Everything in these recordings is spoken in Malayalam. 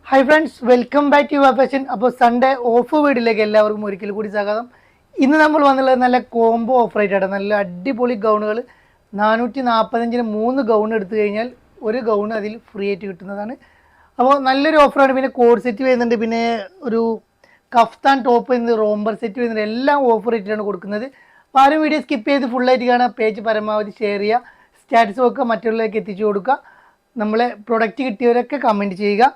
Hi friends, welcome back to your fashion. അപ്പോൾ സൺഡേ ഓഫ് വീഡിയോയിലേക്ക് എല്ലാവർക്കും ഒരിക്കൽ കൂടി സ്വാഗതം. ഇന്ന് നമ്മൾ വന്നുള്ളത് നല്ല കോംബോ ഓഫർ ആയിട്ടാണ്. നല്ല അടിപൊളി ഗൗണുകൾ 445-ന് 3 ഗൗൺ എടുത്തു കഴിഞ്ഞാൽ ഒരു ഗൗൺ അതിൽ ഫ്രീ ആയിട്ട് കിട്ടുന്നതാണ്. അപ്പോൾ നല്ലൊരു ഓഫറാണ്. പിന്നെ കോഡ് സെറ്റ് വരുന്നുണ്ട്, പിന്നെ ഒരു കഫ്താൻ ടോപ്പ് വരുന്നത്, റോംബർ സെറ്റ് വരുന്നുണ്ട്. എല്ലാം ഓഫർ റേറ്റിലാണ് കൊടുക്കുന്നത്. അപ്പോൾ ആരും വീഡിയോ സ്കിപ്പ് ചെയ്ത് ഫുള്ളായിട്ട് കാണാം. പേജ് പരമാവധി ഷെയർ ചെയ്യുക, സ്റ്റാറ്റസ് ഒക്കെ മറ്റുള്ളവരിലേക്ക് എത്തിച്ചു കൊടുക്കുക. നമ്മളെ പ്രൊഡക്റ്റ് കിട്ടിയവരൊക്കെ കമൻറ്റ് ചെയ്യുക.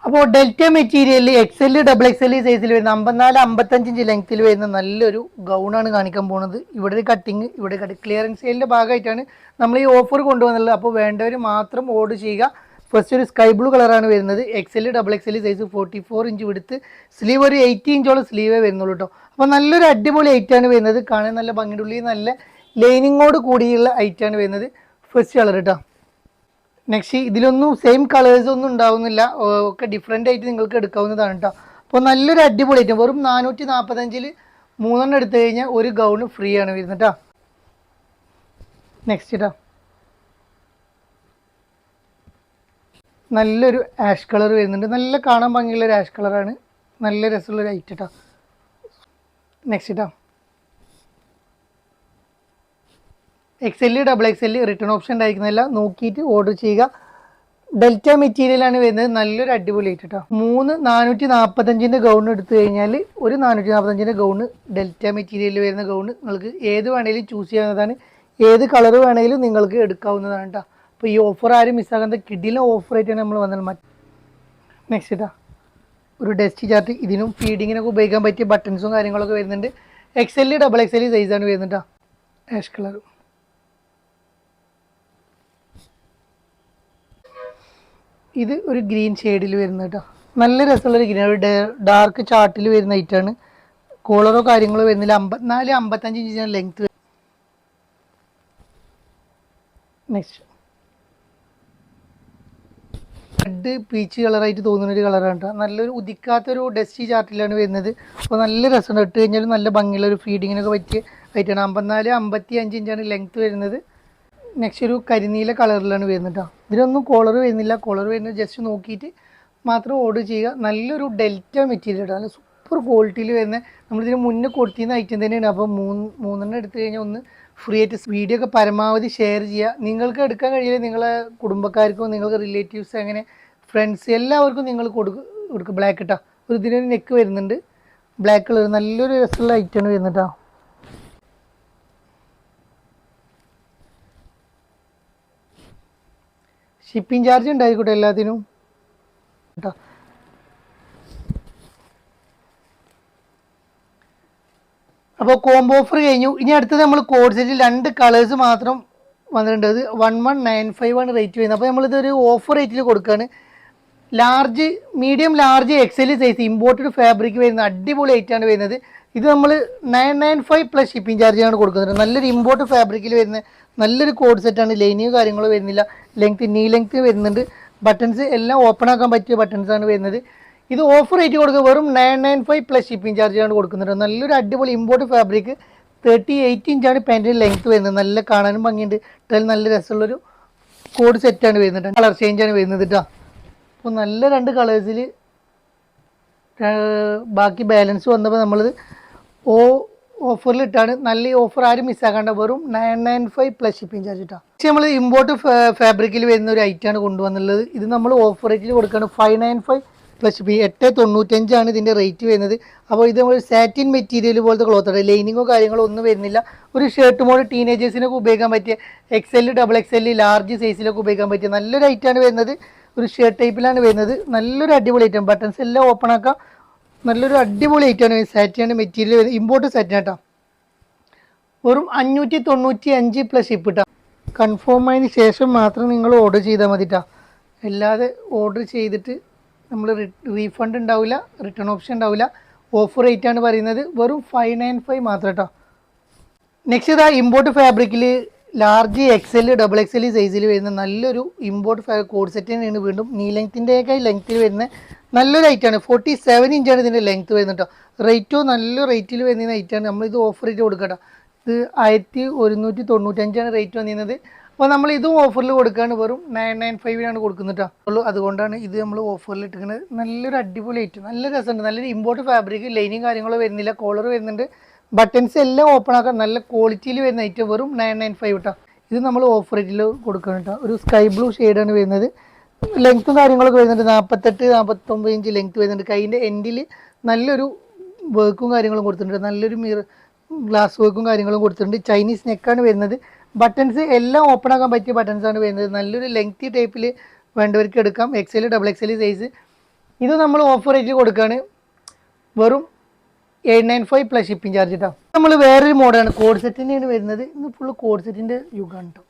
അപ്പോൾ ഡെൽറ്റ മെറ്റീരിയലിൽ XL, XXL സൈസിൽ വരുന്ന 54-55 ഇഞ്ച് ലെങ്ത്തിൽ വരുന്ന നല്ലൊരു ഗൗണാണ് കാണിക്കാൻ പോകുന്നത്. ഇവിടെ ഒരു കട്ടിങ്, ഇവിടെ ക്ലിയറൻസ് സെയിലിൻ്റെ ഭാഗമായിട്ടാണ് നമ്മൾ ഈ ഓഫർ കൊണ്ടുവന്നുള്ളത്. അപ്പോൾ വേണ്ടവർ മാത്രം ഓർഡർ ചെയ്യുക. ഫസ്റ്റ് ഒരു സ്കൈ ബ്ലൂ കളറാണ് വരുന്നത്. XL, XXL സൈസ് 44 ഇഞ്ച് വിടുത്ത്, സ്ലീവ് ഒരു 80 ഇഞ്ചോളം സ്ലീവേ വരുന്നുള്ളൂ കേട്ടോ. അപ്പോൾ നല്ലൊരു അടിപൊളി ഐറ്റാണ് വരുന്നത്. കാണാൻ നല്ല ഭംഗിയുടെ ഉള്ളിൽ നല്ല ലൈനിങ്ങോട് കൂടിയുള്ള ഐറ്റാണ് വരുന്നത്. ഫസ്റ്റ് കളർ കേട്ടോ. നെക്സ്റ്റ് ഇതിലൊന്നും സെയിം കളേഴ്സ് ഒന്നും ഉണ്ടാവുന്നില്ല, ഒക്കെ ഡിഫറെൻ്റ് ആയിട്ട് നിങ്ങൾക്ക് എടുക്കാവുന്നതാണ് കേട്ടോ. അപ്പോൾ നല്ലൊരു അടിപൊളി ഐറ്റം. വെറും 445-ൽ 3 എടുത്തു കഴിഞ്ഞാൽ ഒരു ഗൗണ് ഫ്രീ ആണ് വരുന്നത് കേട്ടോ. നെക്സ്റ്റ് കേട്ടോ, നല്ലൊരു ആഷ് കളർ വരുന്നുണ്ട്. നല്ല കാണാൻ ഭംഗിയുള്ളൊരു ആഷ് കളറാണ്. നല്ല രസമുള്ളൊരു ഐറ്റം കേട്ടോ. നെക്സ്റ്റ് കേട്ടോ, XL, XXL റിട്ടേൺ ഓപ്ഷൻ ഉണ്ടായിരിക്കുന്നില്ല, നോക്കിയിട്ട് ഓർഡർ ചെയ്യുക. ഡെൽറ്റ മെറ്റീരിയലാണ് വരുന്നത്. നല്ലൊരു അടിപൊളി ആയിട്ട് കേട്ടോ. 3 445-ൻ്റെ ഗൗൺ എടുത്തു കഴിഞ്ഞാൽ ഒരു 445-ൻ്റെ ഗൗണ് ഡെൽറ്റ മെറ്റീരിയലിൽ വരുന്ന ഗൗണ് നിങ്ങൾക്ക് ഏത് വേണമെങ്കിലും ചൂസ് ചെയ്യാവുന്നതാണ്. ഏത് കളർ വേണമെങ്കിലും നിങ്ങൾക്ക് എടുക്കാവുന്നതാണ് കേട്ടോ. അപ്പോൾ ഈ ഓഫർ ആരും മിസ്സാകാത്ത കിഡിലെ ഓഫർ ആയിട്ടാണ് നമ്മൾ വന്നത്. നെക്സ്റ്റ് കേട്ടോ, ഒരു ഡസ്റ്റ് ചാർട്ട്. ഇതിനും ഫീഡിങ്ങിനൊക്കെ ഉപയോഗിക്കാൻ പറ്റിയ ബട്ടൺസും കാര്യങ്ങളൊക്കെ വരുന്നുണ്ട്. XL, XXL സൈസാണ് വരുന്നത് കേട്ടോ. Ash colour. ഇത് ഒരു ഗ്രീൻ ഷെയ്ഡിൽ വരുന്ന കേട്ടോ. നല്ല രസമുള്ളൊരു ഗ്രീൻ, ഒരു ഡാർക്ക് ചാർട്ടിൽ വരുന്ന ഐറ്റാണ്. കോളറോ കാര്യങ്ങളോ വരുന്നില്ല. 54-55 ഇഞ്ചാണ് ലെങ്ത്. നെക്സ്റ്റ് റെഡ് പീച്ച് കളറായിട്ട് തോന്നുന്നൊരു കളറാണ് കേട്ടോ. നല്ലൊരു ഉദിക്കാത്തൊരു ഡസ്റ്റി ചാർട്ടിലാണ് വരുന്നത്. അപ്പോൾ നല്ല രസമുണ്ട്. ഇട്ട് കഴിഞ്ഞാൽ നല്ല ഭംഗിയുള്ള ഒരു ഫീഡിങ്ങിനൊക്കെ പറ്റിയ ഐറ്റാണ്. 54-55 ഇഞ്ചാണ് ലെങ്ത് വരുന്നത്. നെക്സ്റ്റ് ഒരു കരിനീല കളറിലാണ് വരുന്നത് കേട്ടോ. ഇതിലൊന്നും കോളർ വരുന്നില്ല. കോളർ വരുന്നത് ജസ്റ്റ് നോക്കിയിട്ട് മാത്രം ഓർഡർ ചെയ്യുക. നല്ലൊരു ഡെൽറ്റ മെറ്റീരിയൽ, നല്ല സൂപ്പർ ക്വാളിറ്റിയിൽ വരുന്ന, നമ്മളിതിന് മുന്നേ കൊടുത്തിരുന്ന ഐറ്റം തന്നെയാണ്. അപ്പോൾ 3 എടുത്തു കഴിഞ്ഞാൽ ഒന്ന് ഫ്രീ ആയിട്ട്. വീഡിയോ ഒക്കെ പരമാവധി ഷെയർ ചെയ്യുക. നിങ്ങൾക്ക് എടുക്കാൻ കഴിയില്ല, നിങ്ങളെ കുടുംബക്കാർക്കും നിങ്ങൾക്ക് റിലേറ്റീവ്സ് അങ്ങനെ ഫ്രണ്ട്സ് എല്ലാവർക്കും നിങ്ങൾ കൊടുക്കുക. ബ്ലാക്ക് കേട്ടോ. ഒരു ഇതിനൊരു നെക്ക് വരുന്നുണ്ട്, ബ്ലാക്ക് കളർ. നല്ലൊരു രസമുള്ള ഐറ്റമാണ് വരുന്നത് കേട്ടോ. ഷിപ്പിംഗ് ചാർജ് ഉണ്ടായിക്കോട്ടെ എല്ലാത്തിനും കേട്ടോ. അപ്പോൾ കോംബോ ഓഫർ കഴിഞ്ഞു. ഇനി അടുത്തത് നമ്മൾ കോഡ് സെറ്റിൽ 2 കളേഴ്സ് മാത്രം വന്നിട്ടുണ്ട്. അത് 1195 ആണ് റേറ്റ് വരുന്നത്. അപ്പോൾ നമ്മളിതൊരു ഓഫർ റേറ്റിൽ കൊടുക്കുകയാണ്. Large, medium, large, XL size imported fabric വരുന്ന അടിപൊളി ഐറ്റാണ് വരുന്നത്. ഇത് നമ്മൾ 995 പ്ലസ് ഷിപ്പിംഗ് ചാർജാണ് കൊടുക്കുന്നത്. നല്ലൊരു ഇമ്പോർട്ടഡ് ഫാബ്രിക്കിൽ വരുന്ന നല്ലൊരു കോഡ് സെറ്റാണ്. ലൈനിങ് കാര്യങ്ങളോ വരുന്നില്ല. നീ ലെങ്ത് വരുന്നുണ്ട്. ബട്ടൺസ് എല്ലാം ഓപ്പൺ ആക്കാൻ പറ്റിയ ബട്ടൺസാണ് വരുന്നത്. ഇത് ഓഫർ റേറ്റ് കൊടുക്കുക. വെറും 995 പ്ലസ് ഷിപ്പിംഗ് ചാർജാണ് കൊടുക്കുന്നത്. നല്ലൊരു അടിപൊളി ഇമ്പോർട്ടഡ് ഫാബ്രിക്. 38 ഇഞ്ചാണ് പാൻറ്റിൻ്റെ ലെങ്ത് വരുന്നത്. നല്ല കാണാനും ഭംഗിയുണ്ട്. നല്ല രസമുള്ളൊരു കോഡ് സെറ്റാണ് വരുന്നത്. കളർ ചേഞ്ചാണ് വരുന്നത് കേട്ടോ. അപ്പോൾ നല്ല 2 കളേഴ്സിൽ ബാക്കി ബാലൻസ് വന്നപ്പോൾ നമ്മളിത് ഓഫറിലിട്ടാണ്. നല്ല ഈ ഓഫർ ആരും മിസ്സാക്കാണ്ട. വെറും 995 പ്ലസ് ഷിപ്പിംഗ് ചാർജ് കേട്ടോ. പക്ഷേ നമ്മൾ ഇമ്പോർട്ട് ഫാബ്രിക്കിൽ വരുന്ന ഒരു ഐറ്റാണ് കൊണ്ടുവന്നുള്ളത്. ഇത് നമ്മൾ ഓഫർ റേറ്റിൽ കൊടുക്കുകയാണ്. 595 പ്ലസ് ഷിപ്പിംഗ്. 895 ഇതിൻ്റെ റേറ്റ് വരുന്നത്. അപ്പോൾ ഇത് നമ്മൾ സാറ്റിൻ മെറ്റീരിയൽ പോലത്തെ ക്ലോത്താണ്. ലൈനിങ്ങോ കാര്യങ്ങളോ ഒന്നും വരുന്നില്ല. ഒരു ഷർട്ട് മോഡ് ടീനേജേഴ്സിനൊക്കെ ഉപയോഗിക്കാൻ പറ്റിയ XL, XXL ലാർജ് സൈസിലൊക്കെ ഉപയോഗിക്കാൻ പറ്റിയ നല്ലൊരു ഐറ്റാണ് വരുന്നത്. ഒരു ഷർട്ട് ടൈപ്പിലാണ് വരുന്നത്. നല്ലൊരു അടിപൊളി ഐറ്റം. ബട്ടൺസ് എല്ലാം ഓപ്പൺ ആക്കാം. നല്ലൊരു അടിപൊളി ഐറ്റമാണ്. സാറ്റിയാണ് മെറ്റീരിയൽ വരുന്നത്. ഇമ്പോർട്ട് സാറ്റിൻ കേട്ടോ. വെറും 595 പ്ലസ് ഷിപ്പ് കേട്ടോ. കൺഫേം ആയതിന് ശേഷം മാത്രം നിങ്ങൾ ഓർഡർ ചെയ്താൽ മതി കേട്ടോ. അല്ലാതെ ഓർഡർ ചെയ്തിട്ട് നമ്മൾ റീഫണ്ട് ഉണ്ടാവില്ല, റിട്ടേൺ ഓപ്ഷൻ ഉണ്ടാവില്ല. ഓഫർ റേറ്റാണ് പറയുന്നത്. വെറും 595 മാത്രം കേട്ടോ. നെക്സ്റ്റ് ഇതാ ഇമ്പോർട്ട് ഫാബ്രിക്കിൽ ലാർജ് XL, XXL സൈസിൽ വരുന്ന നല്ലൊരു ഇമ്പോർട്ട് കോഡ് സെറ്റ് തന്നെയാണ്. വീണ്ടും ലെങ്ത്തിൻ്റെയൊക്കെ ലെങ്ത്തിൽ വരുന്ന നല്ലൊരു ഐറ്റാണ്. 47 ഇഞ്ചാണ് ഇതിൻ്റെ ലെങ്ത്ത് വരുന്നത് കേട്ടോ. റേറ്റോ നല്ല റേറ്റിൽ വരുന്ന ഐറ്റാണ്. നമ്മളിത് ഓഫർ റേറ്റ് കൊടുക്കട്ടോ. ഇത് 1195 റേറ്റ് വന്നിരുന്നത്. അപ്പോൾ നമ്മൾ ഇതും ഓഫറിൽ കൊടുക്കുകയാണ്, വെറും 995 കൊടുക്കുന്നിട്ടാ ഉള്ളൂ. അതുകൊണ്ടാണ് ഇത് നമ്മൾ ഓഫറിൽ ഇട്ടിരിക്കുന്നത്. നല്ലൊരു അടിപൊളി ഐറ്റം, നല്ല രസമുണ്ട്, നല്ലൊരു ഇമ്പോർട്ട് ഫാബ്രിക്, ലൈനിങ് കാര്യങ്ങളോ വരുന്നില്ല, കോളർ വരുന്നുണ്ട്, ബട്ടൺസ് എല്ലാം ഓപ്പൺ ആക്കാം, നല്ല ക്വാളിറ്റിയിൽ വരുന്ന ഐറ്റം, വെറും 995 കേട്ടോ. ഇത് നമ്മൾ ഓഫർ റേറ്റിൽ കൊടുക്കണം കേട്ടോ. ഒരു സ്കൈ ബ്ലൂ ഷെയ്ഡാണ് വരുന്നത്. ലെങ്ത്തും കാര്യങ്ങളൊക്കെ വരുന്നുണ്ട്, 48-49 ഇഞ്ച് ലെങ്ത്ത് വരുന്നുണ്ട്. കൈയിൻ്റെ എൻഡിൽ നല്ലൊരു വർക്കും കാര്യങ്ങളും കൊടുത്തിട്ടുണ്ട്, നല്ലൊരു ഗ്ലാസ് വർക്കും കാര്യങ്ങളും കൊടുത്തിട്ടുണ്ട്. ചൈനീസ് നെക്കാണ് വരുന്നത്. ബട്ടൺസ് എല്ലാം ഓപ്പൺ ആക്കാൻ പറ്റിയ ബട്ടൺസ് ആണ് വരുന്നത്. നല്ലൊരു ലെങ്തി ടൈപ്പിൽ വേണ്ടവർക്ക് എടുക്കാം. XL XXL size. ഇത് നമ്മൾ ഓഫർ റേറ്റിൽ കൊടുക്കുകയാണ്, വെറും 895 പ്ലസ് ഷിപ്പിംഗ് ചാർജ് കേട്ടോ. നമ്മൾ വേറൊരു മോഡലാണ്, കോഡ് സെറ്റിൻ്റെയാണ് വരുന്നത്. ഇന്ന് ഫുള്ള് കോഡ് സെറ്റിൻ്റെ യുഗമാണ് കേട്ടോ.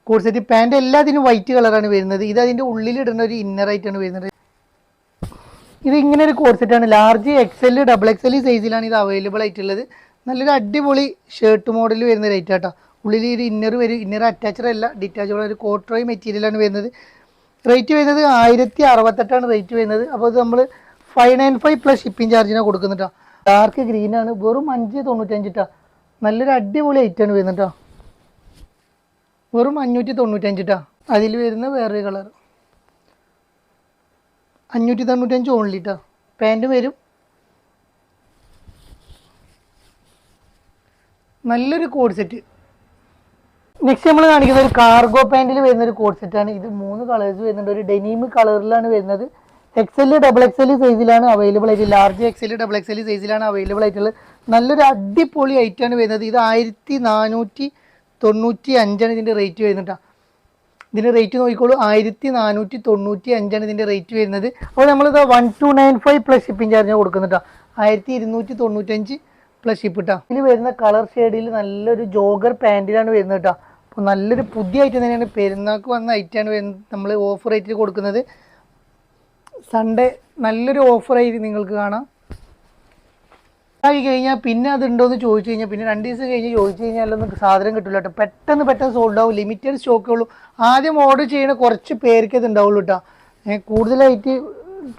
കോഡ് സെറ്റ് പാൻറ് എല്ലാത്തിനും വൈറ്റ് കളറാണ് വരുന്നത്. ഇത് അതിൻ്റെ ഉള്ളിൽ ഇടുന്ന ഒരു ഇന്നറായിട്ടാണ് വരുന്നത്. ഇത് ഇങ്ങനെ ഒരു കോഡ് സെറ്റാണ്, ലാർജ് XL XXL സൈസിലാണ് ഇത് അവൈലബിൾ ആയിട്ടുള്ളത്. നല്ലൊരു അടിപൊളി ഷർട്ട് മോഡൽ വരുന്ന റേറ്റ് ആട്ടോ. ഉള്ളിൽ ഒരു ഇന്നർ വരും, ഇന്നർ അറ്റാച്ചഡ് അല്ല, ഡിറ്റാച്ചബിൾ ഒരു കോട്രോയ് മെറ്റീരിയലാണ് വരുന്നത്. റേറ്റ് വരുന്നത് 1068 റേറ്റ് വരുന്നത്. അപ്പോൾ ഇത് നമ്മൾ 595 പ്ലസ് ഷിപ്പിംഗ് ചാർജിനാണ് കൊടുക്കുന്നത് കേട്ടോ. ഡാർക്ക് ഗ്രീനാണ്, വെറും 595 കേട്ടോ. നല്ലൊരു അടിപൊളി ഐറ്റാണ് വരുന്നത് കേട്ടോ, വെറും 595 കേട്ടോ. അതിൽ വരുന്ന വേറൊരു കളർ 595 ഓൺലി കേട്ടോ. പാൻറ് വരും, നല്ലൊരു കോഡ് സെറ്റ്. നെക്സ്റ്റ് നമ്മൾ കാണിക്കുന്നത് ഒരു കാർഗോ പാൻറ്റിൽ വരുന്ന ഒരു കോഡ് സെറ്റാണ്. ഇത് 3 കളേഴ്സ് വരുന്നുണ്ട്. ഒരു ഡെനീം കളറിലാണ് വരുന്നത്. XL XXL സൈസിലാണ് അവൈലബിൾ ആയിട്ട്, ലാർജ് XL XXL സൈസിലാണ് അവൈലബിൾ ആയിട്ടുള്ളത്. നല്ലൊരു അടിപൊളി ഐറ്റാണ് വരുന്നത്. ഇത് 1495 ഇതിൻ്റെ റേറ്റ് വരുന്നുണ്ട്. ഇതിൻ്റെ റേറ്റ് നോക്കിക്കോളൂ, 1495 ഇതിൻ്റെ റേറ്റ് വരുന്നത്. അപ്പോൾ നമ്മളിത് 1295 പ്ലസ് ഷിപ്പിംഗ് ചാർജ് കൊടുക്കുന്നുണ്ടോ, 1295 പ്ലസ് ഷിപ്പ് കേട്ടോ. ഇതിൽ വരുന്ന കളർ ഷെയ്ഡിൽ നല്ലൊരു ജോഗർ പാൻറ്റിലാണ് വരുന്നത് കേട്ടോ. അപ്പോൾ നല്ലൊരു പുതിയ ഐറ്റം തന്നെയാണ്, പെരുന്നാൾക്ക് വന്ന ഐറ്റമാണ് നമ്മൾ ഓഫർ റേറ്റിൽ കൊടുക്കുന്നത്. സൺഡേ നല്ലൊരു ഓഫറായിട്ട് നിങ്ങൾക്ക് കാണാം. ആയി കഴിഞ്ഞാൽ പിന്നെ അതുണ്ടോയെന്ന് ചോദിച്ചു കഴിഞ്ഞാൽ, പിന്നെ 2 ദിവസം കഴിഞ്ഞ് ചോദിച്ചു കഴിഞ്ഞാലൊന്നും സാധനം കിട്ടില്ല കേട്ടോ. പെട്ടെന്ന് സോൾഡ് ആവും, ലിമിറ്റഡ് സ്റ്റോക്കേ ഉള്ളൂ. ആദ്യം ഓർഡർ ചെയ്യുന്ന കുറച്ച് പേർക്ക് ഇത് ഉണ്ടാവുള്ളൂ കേട്ടോ. കൂടുതലായിട്ട്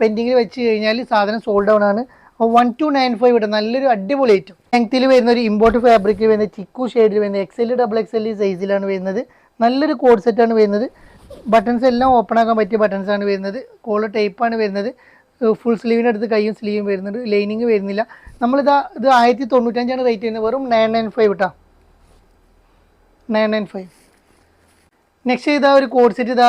പെൻഡിങ്ങിൽ വെച്ച് കഴിഞ്ഞാൽ സാധനം സോൾഡ് ഡൗൺ ആണ്. 1295 ഇവിടെ നല്ലൊരു അടിപൊളി ഐറ്റം. ലെങ്ത്തിൽ വരുന്ന ഒരു ഇമ്പോർട്ട് ഫാബ്രിക്കിൽ വരുന്ന ചിക്കു ഷെയ്ഡിൽ വരുന്ന XL XXL സൈസിലാണ് വരുന്നത്. നല്ലൊരു കോഡ് സെറ്റാണ് വരുന്നത്. ബട്ടൺസ് എല്ലാം ഓപ്പൺ ആക്കാൻ പറ്റിയ ബട്ടൺസ് ആണ് വരുന്നത്. കോളർ ടൈപ്പാണ് വരുന്നത്. ഫുൾ സ്ലീവിൻ്റെ അടുത്ത് കൈയും സ്ലീവും വരുന്നുണ്ട്, ലൈനിങ് വരുന്നില്ല. ഇത് 1095 റേറ്റ് ചെയ്യുന്നത്, വെറും 995 കേട്ടോ, 995. നെക്സ്റ്റ് ഇതാ ഒരു കോഡ് സെറ്റ്, ഇതാ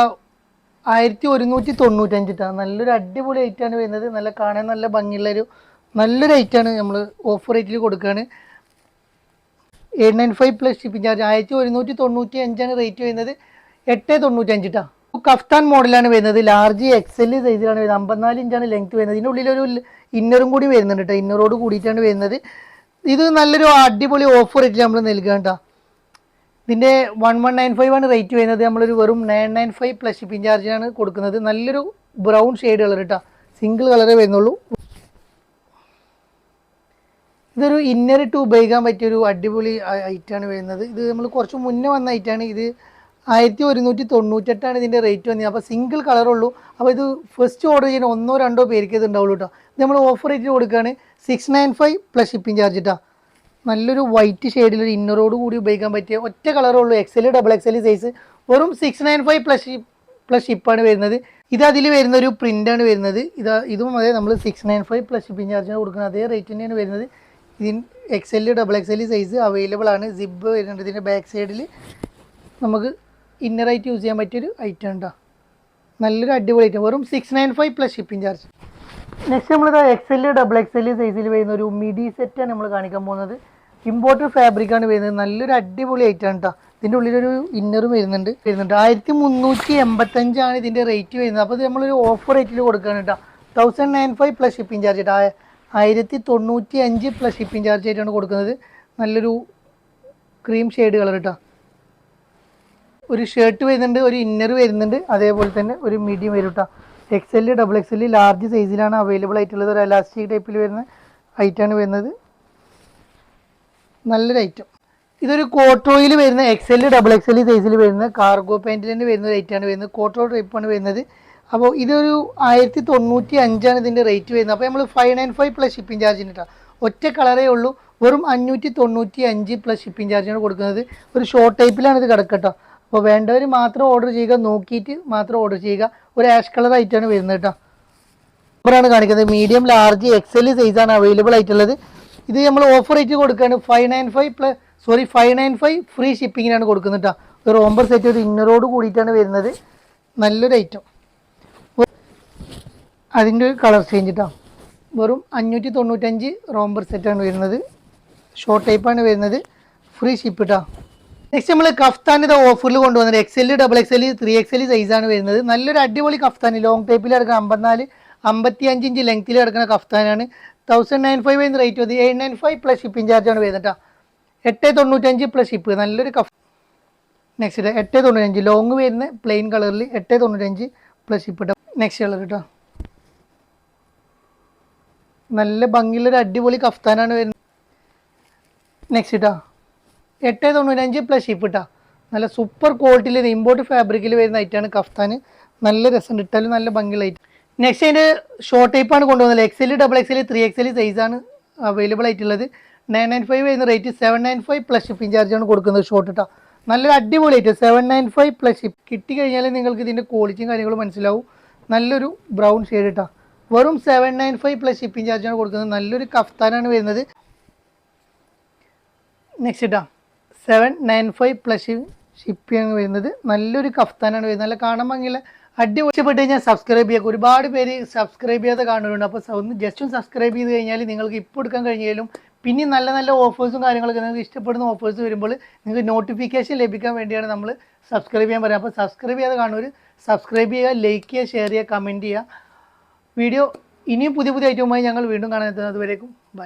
1195 കേട്ടോ. നല്ലൊരു അടിപൊളി ഐറ്റാണ് വരുന്നത്. നല്ല കാണാൻ നല്ല ഭംഗിയുള്ളൊരു നല്ലൊരു ഐറ്റാണ് നമ്മൾ ഓഫർ റേറ്റിൽ കൊടുക്കുകയാണ്. 895 പ്ലസ് ഷിപ്പിംഗ് ചാർജ്. 1195 റേറ്റ് വരുന്നത്, 895 കേട്ടോ. കഫ്താൻ മോഡലാണ് വരുന്നത്, ലാർജ് XL സൈസിലാണ് വരുന്നത്. 54 ഇഞ്ചാണ് ലെങ്ത് വരുന്നത്. ഇതിൻ്റെ ഉള്ളിലൊരു ഇന്നറും കൂടി വരുന്നുണ്ട് കേട്ടോ, ഇന്നറോട് കൂടിയിട്ടാണ് വരുന്നത്. ഇത് നല്ലൊരു അടിപൊളി ഓഫർ റേറ്റിൽ നമ്മൾ നൽകുക കേട്ടോ. ഇതിൻ്റെ 1195 റേറ്റ് വരുന്നത്. നമ്മളൊരു വെറും 995 പ്ലസ് ഷിപ്പിംഗ് ചാർജിനാണ് കൊടുക്കുന്നത്. നല്ലൊരു ബ്രൗൺ ഷെയ്ഡ് കളർ കേട്ടോ, സിംഗിൾ കളറേ വരുന്നുള്ളൂ. ഇതൊരു ഇന്നറിട്ട് ഉപയോഗിക്കാൻ പറ്റിയൊരു അടിപൊളി ഐറ്റാണ് വരുന്നത്. ഇത് നമ്മൾ കുറച്ച് മുന്നേ വന്ന ഐറ്റാണ്. ഇത് 1198 ഇതിൻ്റെ റേറ്റ് വന്നത്. അപ്പോൾ സിംഗിൾ കളറുള്ളൂ. അപ്പോൾ ഇത് ഫസ്റ്റ് ഓർഡർ ചെയ്യുന്ന 1-2 പേർക്ക് ഇത് ഉണ്ടാവുള്ളൂ കേട്ടോ. ഇത് നമ്മൾ ഓഫർ റേറ്റ് കൊടുക്കുകയാണ്, 695 പ്ലസ് ഷിപ്പിംഗ് ചാർജ് കേട്ടോ. നല്ലൊരു വൈറ്റ് ഷെയ്ഡിലൊരു ഇന്നറോട് കൂടി ഉപയോഗിക്കാൻ പറ്റിയ ഒറ്റ കളറുള്ളൂ, XL XXL സൈസ്. വെറും 695 പ്ലസ് ഷിപ്പാണ് വരുന്നത്. ഇത് അതിൽ വരുന്നൊരു പ്രിൻ്റാണ് വരുന്നത്. ഇതും അതെ, നമ്മൾ 695 പ്ലസ് ഷിപ്പിംഗ് ചാർജിന് കൊടുക്കുന്നത് അതേ റേറ്റ് തന്നെയാണ് വരുന്നത്. ഇതിന് XL XXL സൈസ് അവൈലബിൾ ആണ്. സിബ് വരുന്നുണ്ട് ഇതിൻ്റെ ബാക്ക് സൈഡിൽ. നമുക്ക് ഇന്നറായിട്ട് യൂസ് ചെയ്യാൻ പറ്റിയൊരു ഐറ്റം ഉണ്ടോ, നല്ലൊരു അടിപൊളി ഐറ്റം, വെറും 695 പ്ലസ് ഷിപ്പിംഗ് ചാർജ്. നെക്സ്റ്റ് നമ്മളിത് XL XXL സൈസിൽ വരുന്ന ഒരു മിഡി സെറ്റാണ് നമ്മൾ കാണിക്കാൻ പോകുന്നത്. ഇമ്പോർട്ടഡ് ഫാബ്രിക്കാണ് വരുന്നത്. നല്ലൊരു അടിപൊളി ഐറ്റം കേട്ടോ. ഇതിൻ്റെ ഉള്ളിലൊരു ഇന്നറും വരുന്നുണ്ട്. 1385 ഇതിൻ്റെ റേറ്റ് വരുന്നത്. അപ്പോൾ ഇത് നമ്മളൊരു ഓഫർ റേറ്റിൽ കൊടുക്കുകയാണ് കേട്ടോ. 1095 പ്ലസ് ഷിപ്പിംഗ് ചാർജ് കേട്ടോ. 1095 പ്ലസ് ഷിപ്പിംഗ് ചാർജ് ആയിട്ടാണ് കൊടുക്കുന്നത്. നല്ലൊരു ക്രീം ഷെയ്ഡ് കളർ കേട്ടോ. ഒരു ഷർട്ട് വരുന്നുണ്ട്, ഒരു ഇന്നർ വരുന്നുണ്ട്, അതേപോലെ തന്നെ ഒരു മീഡിയം വരും കേട്ടോ. XL XXL ലാർജ് സൈസിലാണ് അവൈലബിൾ ആയിട്ടുള്ളത്. ഒരു എലാസ്റ്റിക് ടൈപ്പിൽ വരുന്ന ഐറ്റാണ് വരുന്നത്. നല്ലൊരു ഐറ്റം. ഇതൊരു കോട്രോയിൽ വരുന്ന XL XXL സൈസിൽ വരുന്ന കാർഗോ പാൻറ്റിൽ തന്നെ വരുന്ന ഒരു ഐറ്റാണ് വരുന്നത്. കോട്രോ ടൈപ്പാണ് വരുന്നത്. അപ്പോൾ ഇതൊരു 1095 ഇതിൻ്റെ റേറ്റ് വരുന്നത്. അപ്പോൾ നമ്മൾ 595 പ്ലസ് ഷിപ്പിംഗ് ചാർജിന് കേട്ടോ. ഒറ്റ കളറേ ഉള്ളൂ, വെറും 595 പ്ലസ് ഷിപ്പിംഗ് ചാർജാണ് കൊടുക്കുന്നത്. ഒരു ഷോർട്ട് ടൈപ്പിലാണ് ഇത് കിടക്കട്ടോ. അപ്പോൾ വേണ്ടവർ മാത്രം ഓർഡർ ചെയ്യുക, നോക്കിയിട്ട് മാത്രം ഓർഡർ ചെയ്യുക. ഒരു ആഷ് കളർ ആയിട്ടാണ് വരുന്നത് കേട്ടോ. നമ്പറാണ് കാണിക്കുന്നത്. മീഡിയം, ലാർജ്, എക്സൽ സൈസാണ് അവൈലബിൾ ആയിട്ടുള്ളത്. ഇത് നമ്മൾ ഓഫർ റേറ്റ് കൊടുക്കുകയാണ് 595 ഫ്രീ ഷിപ്പിങ്ങിനാണ് കൊടുക്കുന്നത് കേട്ടോ. ഒരു റോംബർ സെറ്റ് ഒരു ഇന്നറോട് കൂടിയിട്ടാണ് വരുന്നത്. നല്ലൊരു ഐറ്റം. അതിൻ്റെ ഒരു കളർ ചേഞ്ച് കേട്ടോ. വെറും 595 റോംബർ സെറ്റാണ് വരുന്നത്. ഷോർട്ട് ടൈപ്പാണ് വരുന്നത്. ഫ്രീ ഷിപ്പ് കേട്ടോ. നെക്സ്റ്റ് നമ്മൾ കഫ്താൻ ഇത് ഓഫറിൽ കൊണ്ടുവന്നത് XL, XXL, 3XL സൈസാണ് വരുന്നത്. നല്ലൊരു അടിപൊളി കഫ്താൻ, ലോങ് ടൈപ്പിൽ കിടക്കുന്ന 55 ഇഞ്ച് ലെങ്ത്തിൽ കിടക്കുന്ന കഫ്താനാണ്. 1095 എന്ന റേറ്റ് മതി. 895 പ്ലസ് ഷിപ്പിംഗ് ചാർജാണ് വരുന്നത് കേട്ടോ. 895 പ്ലസ് ഷിപ്പ്. നല്ലൊരു കഫ്. നെക്സ്റ്റ് 895 ലോങ് വരുന്ന പ്ലെയിൻ കളറിൽ 895 പ്ലസ് ഷിപ്പ് കേട്ടോ. നെക്സ്റ്റ് കളർ കേട്ടോ. നല്ല ഭംഗിയുള്ളൊരു അടിപൊളി കഫ്താനാണ് വരുന്നത്. നെക്സ്റ്റ് കേട്ടോ 895 പ്ലസ് ഷിപ്പ് കേട്ടോ. നല്ല സൂപ്പർ ക്വാളിറ്റിയിൽ ഇമ്പോർട്ട് ഫാബ്രിക്കിൽ വരുന്ന ഐറ്റാണ് കഫ്താൻ. നല്ല രസം ഇട്ടാലും നല്ല ഭംഗിയുള്ള ഐറ്റം. നെക്സ്റ്റ് അതിൻ്റെ ഷോർട്ട് ടൈപ്പാണ് കൊണ്ടുവന്നത്. XL, XXL, 3XL സൈസാണ് അവൈലബിൾ ആയിട്ടുള്ളത്. 995 വരുന്ന റേറ്റ്. 795 പ്ലസ് ഷിപ്പിംഗ് ചാർജാണ് കൊടുക്കുന്നത് ഷോർട്ട് കേട്ടോ. നല്ലൊരു അടിപൊളി ഐറ്റം. 795 plus ship. കിട്ടിക്കഴിഞ്ഞാൽ നിങ്ങൾക്ക് ഇതിൻ്റെ ക്വാളിറ്റിയും കാര്യങ്ങളും മനസ്സിലാവും. നല്ലൊരു ബ്രൗൺ ഷെയ്ഡ് കേട്ടോ. വെറും 795 പ്ലസ് ഷിപ്പിംഗ് ചാർജാണ് കൊടുക്കുന്നത്. നല്ലൊരു കഫ്താനാണ് വരുന്നത്. നെക്സ്റ്റ് കേട്ടോ 795 പ്ലസ് ഷിപ്പിംഗ് വരുന്നത്. നല്ലൊരു കഫ്താനാണ് വരുന്നത്. നല്ല കാണാൻ ഭംഗിയുള്ള അടിപൊളി. ഇഷ്ടപ്പെട്ട് കഴിഞ്ഞാൽ സബ്സ്ക്രൈബ് ചെയ്യുക. ഒരുപാട് പേര് സബ്സ്ക്രൈബ് ചെയ്യാതെ കാണുന്നുണ്ട്. അപ്പോൾ ഒന്ന് ജസ്റ്റ് ഒന്ന് സബ്സ്ക്രൈബ് ചെയ്ത് കഴിഞ്ഞാൽ നിങ്ങൾക്ക് ഇപ്പോൾ എടുക്കാൻ കഴിഞ്ഞാലും പിന്നെ നല്ല നല്ല ഓഫേഴ്സും കാര്യങ്ങളൊക്കെ നിങ്ങൾക്ക് ഇഷ്ടപ്പെടുന്ന ഓഫേഴ്സ് വരുമ്പോൾ നിങ്ങൾക്ക് നോട്ടിഫിക്കേഷൻ ലഭിക്കാൻ വേണ്ടിയാണ് നമ്മൾ സബ്സ്ക്രൈബ് ചെയ്യാൻ പറയുക. അപ്പോൾ സബ്സ്ക്രൈബ് ചെയ്യാതെ കാണുന്നവർ സബ്സ്ക്രൈബ് ചെയ്യുക, ലൈക്ക് ചെയ്യുക, ഷെയർ ചെയ്യുക, കമൻറ്റ് ചെയ്യുക. വീഡിയോ ഇനിയും പുതിയ ഐറ്റവുമായി ഞങ്ങൾ വീണ്ടും കാണാൻ എത്തുന്നത്. അതുവരേക്കും ബൈ.